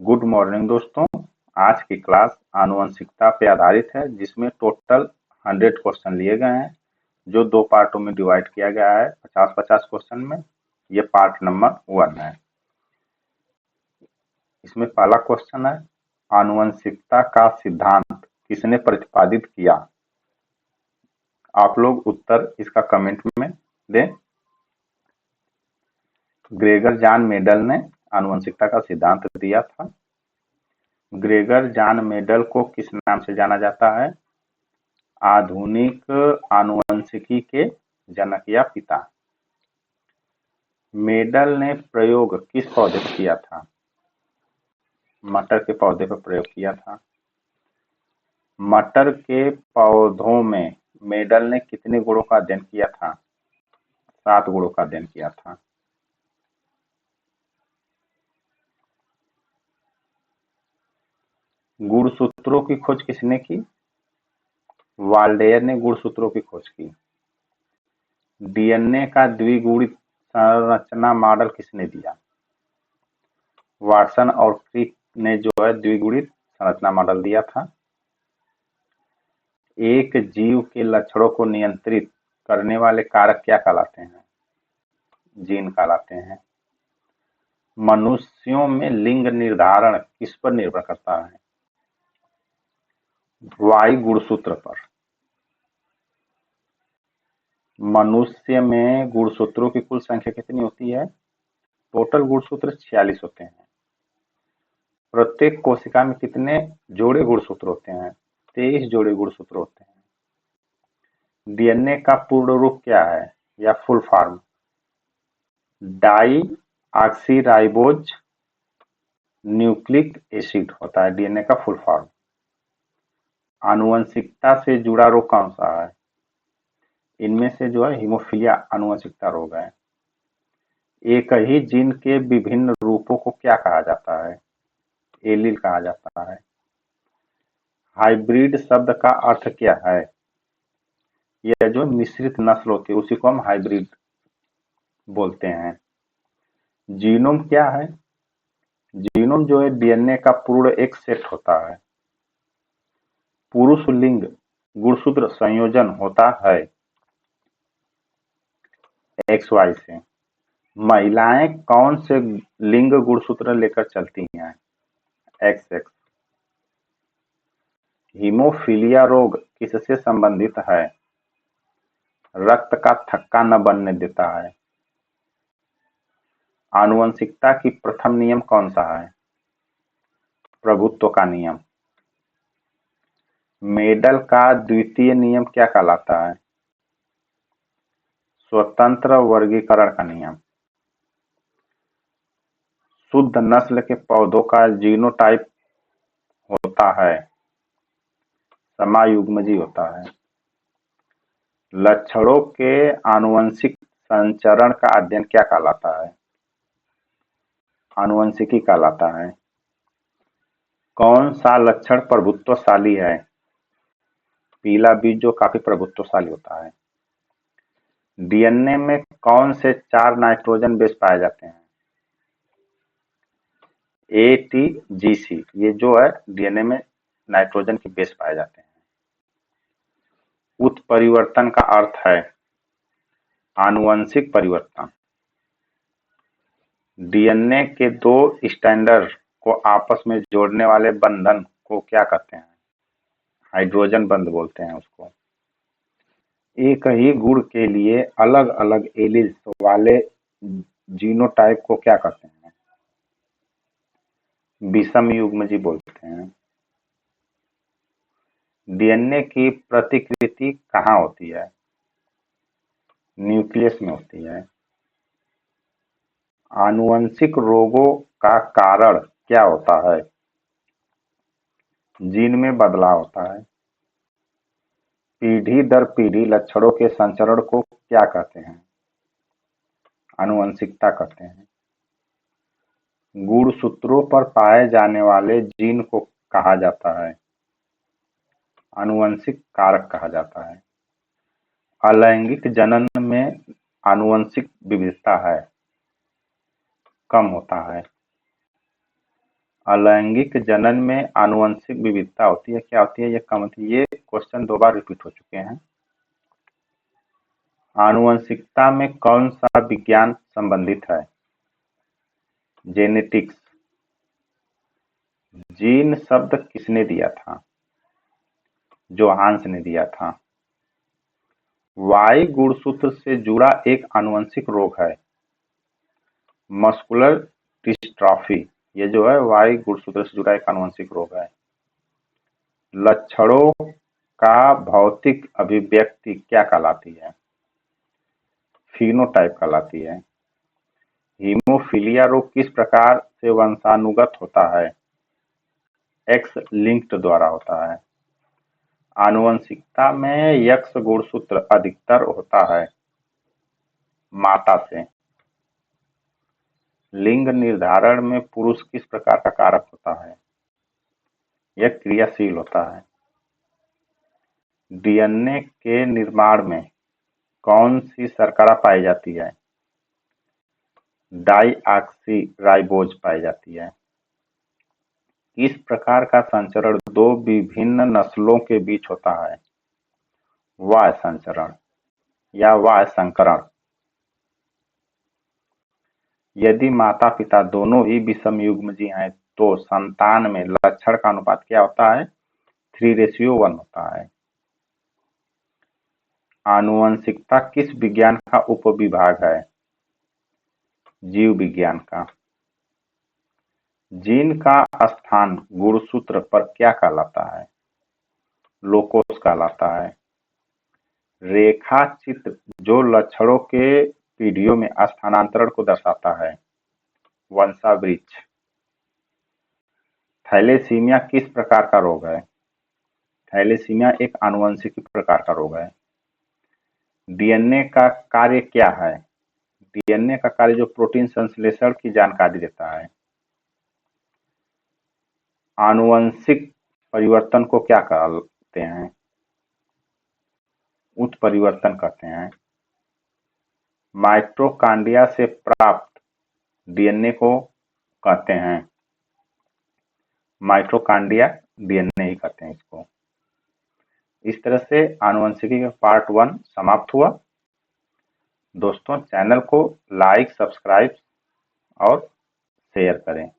Good morning दोस्तों। आज की क्लास आनुवंशिकता पे आधारित है, जिसमें टोटल 100 क्वेश्चन लिए गए हैं, जो दो पार्टों में डिवाइड किया गया है 50-50 क्वेश्चन में। ये पार्ट नंबर 1 है। इसमें पहला क्वेश्चन है, आनुवंशिकता का सिद्धांत किसने प्रतिपादित किया। आप लोग उत्तर इसका कमेंट में दें। ग्रेगर जॉन मेंडल ने आनुवंशिकता का सिद्धांत दिया था। ग्रेगर जॉन मेंडल को किस नाम से जाना जाता है? आधुनिक आनुवंशिकी के जनक या पिता। मेंडल ने प्रयोग किस पौधे पर किया था? मटर के पौधे पर प्रयोग किया था। मटर के पौधों में मेंडल ने कितने गुणों का अध्ययन किया था? 7 गुणों का अध्ययन किया था। गुणसूत्रों की खोज किसने की? वाल्डेयर ने गुणसूत्रों की खोज की। डीएनए का द्विगुणित संरचना मॉडल किसने दिया? वाटसन और क्रिक ने जो है द्विगुणित संरचना मॉडल दिया था। एक जीव के लक्षणों को नियंत्रित करने वाले कारक क्या कहलाते हैं? जीन कहलाते हैं। मनुष्यों में लिंग निर्धारण किस पर निर्भर करता है? वाई गुणसूत्र पर। मनुष्य में गुणसूत्रों की कुल संख्या कितनी होती है? टोटल गुणसूत्र 46 होते हैं। प्रत्येक कोशिका में कितने जोड़े गुणसूत्र होते हैं? 23 जोड़े गुणसूत्र होते हैं। डीएनए का पूर्ण रूप क्या है या full form? Deoxyribose nucleic acid होता है डीएनए का फुल फॉर्म। आनुवंशिकता से जुड़ा रोग कौन सा है? इनमें से जो है हीमोफीलिया आनुवंशिकता रोग है। एक ही जीन के विभिन्न रूपों को क्या कहा जाता है? एलील कहा जाता है। हाइब्रिड शब्द का अर्थ क्या है? यह जो मिश्रित नस्ल होती है उसी को हम हाइब्रिड बोलते हैं। जीनोम क्या है? जीनोम जो है डीएनए का पूर्ण एक सेट होता है। पुरुष लिंग गुणसूत्र संयोजन होता है XY से। महिलाएं कौन से लिंग गुणसूत्र लेकर चलती हैं? XX। हीमोफीलिया रोग किससे संबंधित है? रक्त का थक्का न बनने देता है। आनुवंशिकता की प्रथम नियम कौन सा है? प्रभुत्व का नियम। मेंडल का द्वितीय नियम क्या कहलाता है? स्वतंत्र वर्गीकरण का नियम। शुद्ध नस्ल के पौधों का जीनोटाइप होता है समायुग्मजी होता है। लक्षणों के आनुवंशिक संचरण का अध्ययन क्या कहलाता है? आनुवंशिकी कहलाता है। कौन सा लक्षण प्रभुत्वशाली है? पीला बीज जो काफी प्रभुत्वशाली होता है। डीएनए में कौन से 4 नाइट्रोजन बेस पाए जाते हैं? ATGC। ये जो है डीएनए में नाइट्रोजन के बेस पाए जाते हैं। उत्परिवर्तन का अर्थ है आनुवंशिक परिवर्तन। डीएनए के 2 स्ट्रैंड को आपस में जोड़ने वाले बंधन को क्या कहते हैं? हाइड्रोजन बंध बोलते हैं उसको। एक ही गुण के लिए अलग अलग एलील्स वाले जीनोटाइप को क्या कहते हैं? विषम युग्मजी बोलते हैं। डीएनए की प्रतिकृति कहाँ होती है? न्यूक्लियस में होती है। आनुवंशिक रोगों का कारण क्या होता है? जीन में बदलाव होता है। पीढ़ी दर पीढ़ी लक्षणों के संचरण को क्या कहते हैं? आनुवंशिकता कहते हैं। गुणसूत्रों पर पाए जाने वाले जीन को कहा जाता है? आनुवंशिक कारक कहा जाता है। अलैंगिक जनन में आनुवंशिक विविधता है, कम होता है। अलैंगिक जनन में आनुवंशिक विविधता होती है, क्या होती है, ये कम होती है। ये क्वेश्चन 2 बार रिपीट हो चुके हैं। आनुवंशिकता में कौन सा विज्ञान संबंधित है? जेनेटिक्स। जीन शब्द किसने दिया था? जोहान्स ने दिया था। वाई गुणसूत्र से जुड़ा एक आनुवंशिक रोग है, मस्कुलर डिस्ट्रॉफी। ये जो है वाई गुणसूत्र से जुड़ा एक आनुवंशिक रोग है। लक्षणों का भौतिक अभिव्यक्ति क्या कहलाती है? फिनोटाइप कहलाती है। हीमोफीलिया रोग किस प्रकार से वंशानुगत होता है? एक्स लिंक्ड द्वारा होता है। आनुवंशिकता में यक्स गुणसूत्र अधिकतर होता है माता से। लिंग निर्धारण में पुरुष किस प्रकार का कारक होता है? यह क्रियाशील होता है। डीएनए के निर्माण में कौन सी शर्करा पाई जाती है? डाईऑक्सीराइबोज पाई जाती है। किस प्रकार का संचरण दो विभिन्न नस्लों के बीच होता है? वाय संचरण या वाय संकरण। यदि माता पिता दोनों ही विषम युग्मजी हैं तो संतान में लक्षण का अनुपात क्या होता है? 3:1 होता है। आनुवंशिकता किस विज्ञान का उपविभाग है? जीव विज्ञान का। जीन का स्थान गुणसूत्र पर क्या कहलाता है? लोकोस कहलाता है। रेखा चित्र जो लक्षणों के पीढ़ियों में स्थानांतरण को दर्शाता है, वंशावृक्ष। थैलेसीमिया किस प्रकार का रोग है? थैलेसीमिया एक आनुवंशिक प्रकार का रोग है। डीएनए का कार्य क्या है? डीएनए का कार्य जो प्रोटीन संश्लेषण की जानकारी देता है। आनुवंशिक परिवर्तन को क्या कहते हैं? उत्परिवर्तन कहते हैं। माइटोकॉन्ड्रिया से प्राप्त डीएनए को कहते हैं माइटोकॉन्ड्रिया डीएनए ही कहते हैं इसको। इस तरह से आनुवंशिकी का पार्ट 1 समाप्त हुआ। दोस्तों चैनल को लाइक, सब्सक्राइब और शेयर करें।